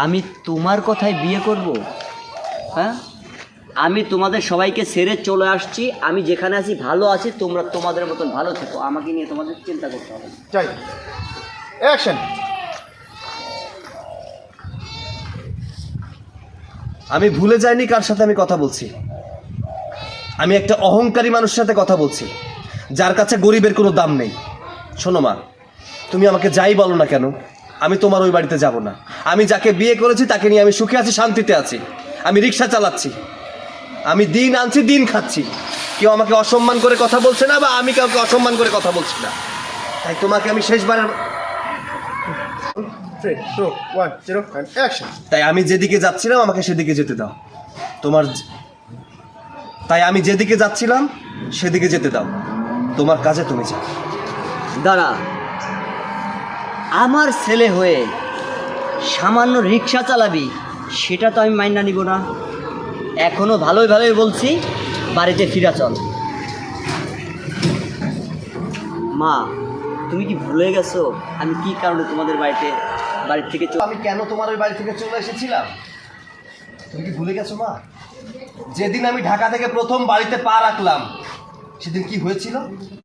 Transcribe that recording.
আমি তোমার কথায় বিয়ে করব? হ্যাঁ, আমি তোমাদের সবাইকে ছেড়ে চলে আসছি। আমি যেখানে আছি ভালো আছি, তোমরা তোমাদের মতন ভালো থেকো, আমাকে নিয়ে তোমাদের চিন্তা করতে হবে না। যাই, অ্যাকশন। আমি ভুলে যাইনি কার সাথে আমি কথা বলছি। আমি একটা অহংকারী মানুষের সাথে কথা বলছি, যার কাছে গরিবের কোনো দাম নেই। শোনো মা, তুমি আমাকে যাই বলো না কেন, আমি তোমার ওই বাড়িতে যাব না। আমি যাকে বিয়ে করেছি তাকে নিয়ে আমি সুখে আছি, শান্তিতে আছি। আমি রিক্সা চালাচ্ছি, আমি দিন আনছি দিন খাচ্ছি। কেউ আমাকে অসম্মান করে কথা বলছে না, বা আমি কাউকে অসম্মান করে কথা বলছি না। তাই তোমাকে আমি শেষবারের 3, 2, 1, 0 and অ্যাকশন। তাই আমি যেদিকে যাচ্ছিলাম আমাকে সেদিকে যেতে দাও। তাই আমি যেদিকে যাচ্ছিলাম সেদিকে যেতে দাও। তোমার কাজে তুমি যাও। দাঁড়া, আমার ছেলে হয়ে সামান্য রিক্সা চালাবি সেটা তো আমি মাইনা নিব না। এখনো ভালোই ভালোই বলছি, বাড়িতে ফিরা চল। মা, তুমি কি ভুলে গেছো আমি কি কারণে তোমাদের বাড়ি থেকে আমি কেন তোমার ওই বাড়ি থেকে চলে এসেছিলাম? তুমি কি ভুলে গেছো মা? যেদিন আমি ঢাকা থেকে প্রথম বাড়িতে পা রাখলাম সেদিন কি হয়েছিল?